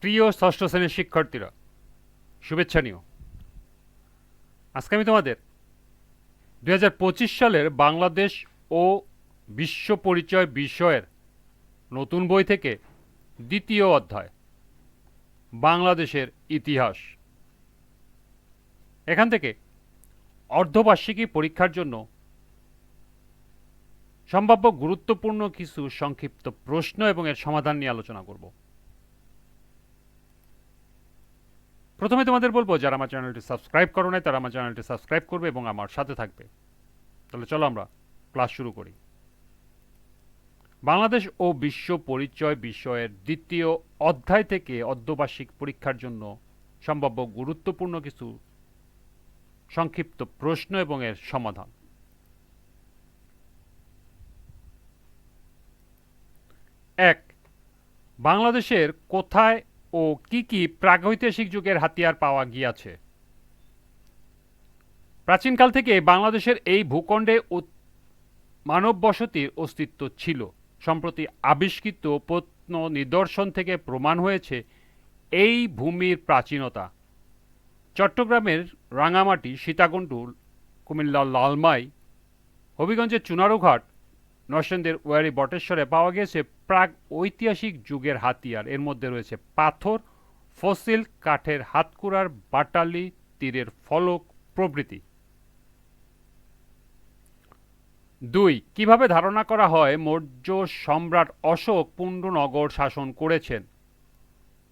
প্রিয় ষষ্ঠ শ্রেণীর শিক্ষার্থীরা, শুভেচ্ছা নিও। আজকে আমি তোমাদের 2025 সালের বাংলাদেশ ও বিশ্ব পরিচয় বিষয়ের নতুন বই থেকে দ্বিতীয় অধ্যায় বাংলাদেশের ইতিহাস, এখান থেকে অর্ধবার্ষিকী পরীক্ষার জন্য সম্ভাব্য গুরুত্বপূর্ণ কিছু সংক্ষিপ্ত প্রশ্ন এবং এর সমাধান নিয়ে আলোচনা করব। প্রথমে তোমাদের বলবো, যারা আমার চ্যানেলটি সাবস্ক্রাইব করো নাই তারা আমার চ্যানেলটি সাবস্ক্রাইব করবে এবং আমার সাথে থাকবে। তাহলে চলো আমরা ক্লাস শুরু করি। বাংলাদেশ ও বিশ্ব পরিচয় বিষয়ের দ্বিতীয় অধ্যায় থেকে অর্ধবার্ষিক পরীক্ষার জন্য সম্ভাব্য গুরুত্বপূর্ণ কিছু সংক্ষিপ্ত প্রশ্ন এবং এর সমাধান। 1. বাংলাদেশের কোথায় ও কি কি প্রাগৈতিহাসিক যুগের হাতিয়ার পাওয়া গিয়াছে? প্রাচীনকাল থেকে বাংলাদেশের এই ভূখণ্ডে মানব বসতির অস্তিত্ব ছিল। সম্প্রতি আবিষ্কৃত প্রত্ন নিদর্শন থেকে প্রমাণ হয়েছে এই ভূমির প্রাচীনতা। চট্টগ্রামের রাঙামাটি, সীতাকুণ্ডুল, কুমিল্লার লালমাই, হবিগঞ্জের চুনারুঘাট, নরসিংদীর ওয়ারী বটেশ্বরে পাওয়া গিয়েছে প্রাক ঐতিহাসিক যুগের হাতিয়ার। এর মধ্যে রয়েছে পাথর, ফসিল, কাঠের হাতকুড়ার বাটালি, তীরের ফলক প্রভৃতি। 2. কিভাবে ধারণা করা হয় মৌর্য সম্রাট অশোক পুণ্ড্রনগর শাসন করেছেন?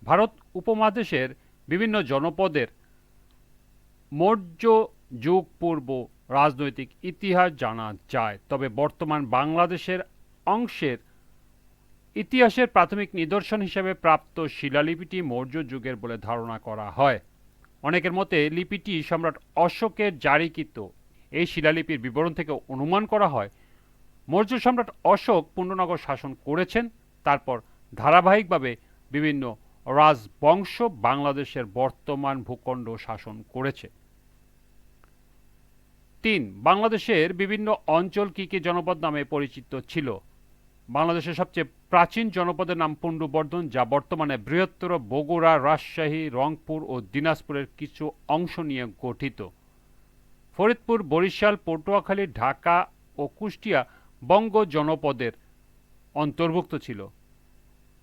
ভারত উপমহাদেশের বিভিন্ন জনপদের মৌর্য যুগ পূর্ব রাজনৈতিক ইতিহাস জানা যায়, তবে বর্তমান বাংলাদেশের অংশের ইতিহাসের প্রাথমিক নিদর্শন হিসেবে প্রাপ্ত শিলালিপিটি মৌর্য যুগের বলে ধারণা করা হয়। অনেকের মতে লিপিটি সম্রাট অশোকের জারিকৃত। এই শিলালিপির বিবরণ থেকে অনুমান করা হয় মৌর্য সম্রাট অশোক পুণ্ড্রনগর শাসন করেছেন, তারপর ধারাবাহিকভাবে বিভিন্ন রাজবংশ বাংলাদেশের বর্তমান ভূখণ্ড শাসন করেছে। 3. বাংলাদেশের বিভিন্ন অঞ্চল কি কি জনপদ নামে পরিচিত ছিল? বাংলাদেশের সবচেয়ে প্রাচীন জনপদের নাম পুণ্ড্রবর্ধন, যা বর্তমানে বৃহত্তর বগুড়া, রাজশাহী, রংপুর ও দিনাজপুরের কিছু অংশ নিয়ে গঠিত। ফরিদপুর, বরিশাল, পটুয়াখালী, ঢাকা ও কুষ্টিয়া বঙ্গ জনপদের অন্তর্ভুক্ত ছিল।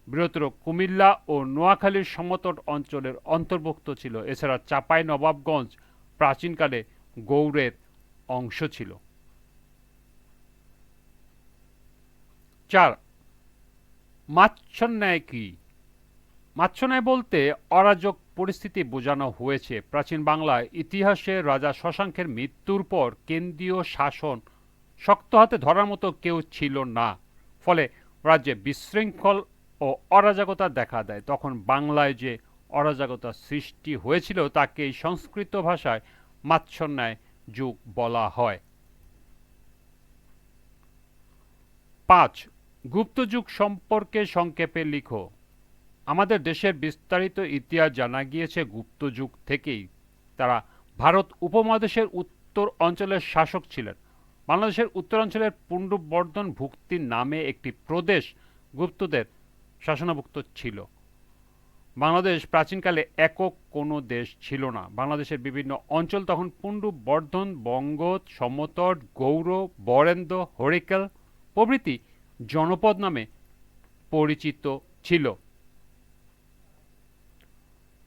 বৃহত্তর কুমিল্লা ও নোয়াখালীর সমতট অঞ্চলের অন্তর্ভুক্ত ছিল। এছাড়া চাঁপাই নবাবগঞ্জ প্রাচীনকালে গৌড়ের অংশ ছিল। 4. মাচ্ছন্যায় কি? মাচ্ছন্যায় বলতে অরাজক পরিস্থিতি বোঝানো হয়েছে। প্রাচীন বাংলায় ইতিহাসে রাজা শশাঙ্কের মৃত্যুর পর কেন্দ্রীয় শাসন শক্ত হাতে ধরার মতো কেউ ছিল না, ফলে রাজ্যে বিশৃঙ্খল ও অরাজকতা দেখা দেয়। তখন বাংলায় যে অরাজকতা সৃষ্টি হয়েছিল তাকে এই সংস্কৃত ভাষায় মাচ্ছন্যায় যুগ বলা হয়। 5. গুপ্ত যুগ সম্পর্কে সংক্ষেপে লিখো। আমাদের দেশের বিস্তারিত ইতিহাস জানা গিয়েছে গুপ্ত যুগ থেকেই। তারা ভারত উপমহাদেশের উত্তর অঞ্চলের শাসক ছিলেন। বাংলাদেশের উত্তরাঞ্চলের পুণ্ড্রবর্ধন ভুক্তি নামে একটি প্রদেশ গুপ্তদের শাসনাভুক্ত ছিল। বাংলাদেশ প্রাচীনকালে একক কোনো দেশ ছিল না। বাংলাদেশের বিভিন্ন অঞ্চল তখন পুণ্ড্রবর্ধন, বঙ্গ, সমতট, গৌড়, বরেন্দ্র, হরিকেল প্রভৃতি জনপদ নামে পরিচিত ছিল।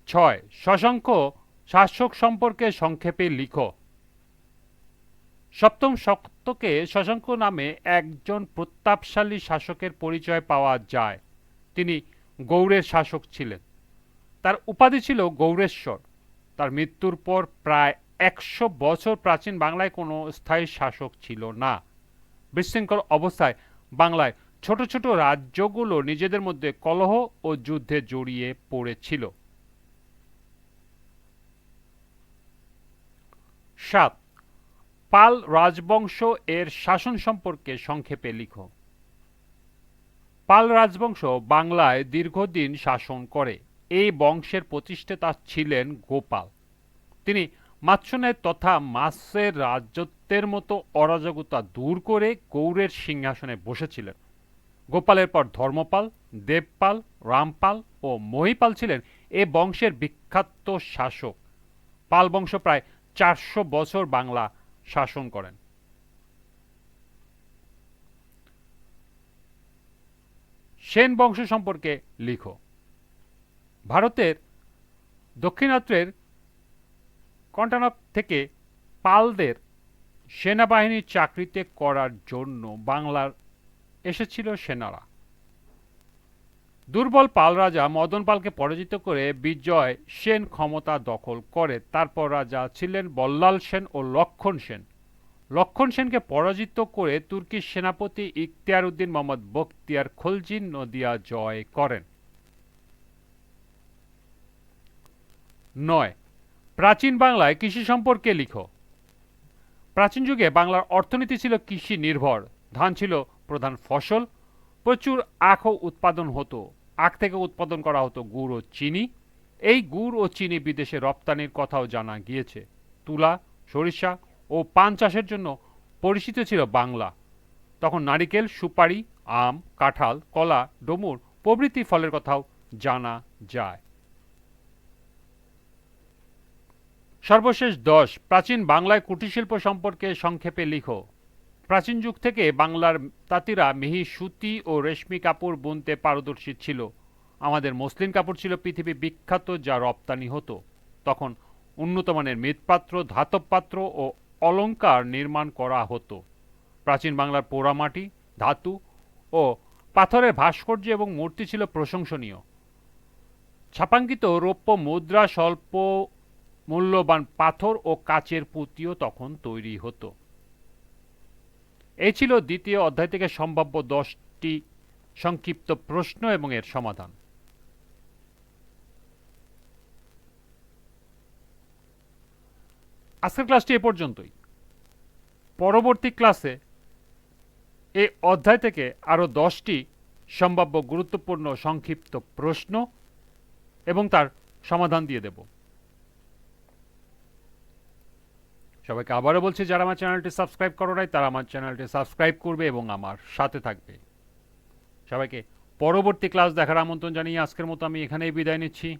6. শশাঙ্ক শাসক সম্পর্কে সংক্ষেপে লিখো। সপ্তম শতকে শশাঙ্ক নামে একজন প্রতাপশালী শাসকের পরিচয় পাওয়া যায়। তিনি গৌড়ের শাসক ছিলেন। তার উপাধি ছিল গৌড়েশ্বর। তার মৃত্যুর পর প্রায় 100 বছর প্রাচীন বাংলায় কোনো স্থায়ী শাসক ছিল না। বিশৃঙ্খল অবস্থায় বাংলায় ছোট ছোট রাজ্যগুলো নিজেদের মধ্যে কলহ ও যুদ্ধে জড়িয়ে পড়েছিল। 7. পাল রাজবংশ এর শাসন সম্পর্কে সংক্ষেপে লিখো। পাল রাজবংশ বাংলায় দীর্ঘদিন শাসন করে। এই বংশের প্রতিষ্ঠাতা ছিলেন গোপাল। তিনি মাচ্ছন্যায় তথা মাছের রাজত্বের মতো অরাজকতা দূর করে গৌড়ের সিংহাসনে বসেছিলেন। গোপালের পর ধর্মপাল, দেবপাল, রামপাল ও মহিপাল ছিলেন এ বংশের বিখ্যাত শাসক। পাল বংশ প্রায় 400 বছর বাংলা শাসন করেন। সেন বংশ সম্পর্কে লিখো। ভারতের দক্ষিণাত্রের কন্টানক থেকে পালদের সেনাবাহিনীর চাকরিতে করার জন্য বাংলার এসেছিল সেনারা। দুর্বল পাল রাজা মদন পালকে পরাজিত করে বিজয় সেন ক্ষমতা দখল করে। তারপর রাজা ছিলেন বল্লাল সেন ও লক্ষণ সেন। লক্ষণ সেনকে পরাজিত করে তুর্কির সেনাপতি ইখতিয়ার উদ্দিন মোহাম্মদ বখতিয়ার খলজি নদিয়া জয় করেন। 9 প্রাচীন বাংলায় কৃষি সম্পর্কে লিখো। প্রাচীন যুগে বাংলার অর্থনীতি ছিল কৃষি নির্ভর। ধান ছিল প্রধান ফসল। প্রচুর আখও উৎপাদন হতো। আখ থেকে উৎপাদন করা হতো গুড় ও চিনি। এই গুড় ও চিনি বিদেশে রপ্তানির কথাও জানা গিয়েছে। তুলা, সরিষা ও পান চাষের জন্য পরিচিত ছিল বাংলা। তখন নারিকেল, সুপারি, আম, কাঁঠাল, কলা, ডমুর প্রভৃতি ফলের কথাও জানা যায়। সর্বশেষ 10 প্রাচীন বাংলায় কুটিরশিল্প সম্পর্কে সংক্ষেপে লিখো। প্রাচীন যুগ থেকে বাংলার তাঁতিরা মিহি সুতি ও রেশমি কাপড় বুনতে পারদর্শী ছিল। আমাদের মসলিন কাপড় ছিল পৃথিবী বিখ্যাত, যা রপ্তানি হতো। তখন উন্নত মানের মৃৎপাত্র, ধাতব পাত্র ও অলংকার নির্মাণ করা হতো। প্রাচীন বাংলার পোড়ামাটি, ধাতু ও পাথরের ভাস্কর্য এবং মূর্তি ছিল প্রশংসনীয়। ছাপাঙ্কিত রৌপ্য মুদ্রা, স্বল্প মূল্যবান পাথর ও কাচের পুঁতিও তখন তৈরি হতো। এই ছিল দ্বিতীয় অধ্যায় থেকে সম্ভাব্য 10টি সংক্ষিপ্ত প্রশ্ন এবং এর সমাধান। আজকের ক্লাসটি এ পর্যন্তই। পরবর্তী ক্লাসে এই অধ্যায় থেকে আরও 10টি সম্ভাব্য গুরুত্বপূর্ণ সংক্ষিপ্ত প্রশ্ন এবং তার সমাধান দিয়ে দেব। সবাইকে আবারও বলছি, যারা আমার চ্যানেলটি সাবস্ক্রাইব করো নাই তারা আমার চ্যানেলটি সাবস্ক্রাইব করবে এবং আমার সাথে থাকবে। সবাইকে পরবর্তী ক্লাস দেখার আমন্ত্রণ জানিয়ে আজকের মতো আমি এখানেই বিদায় নিচ্ছি।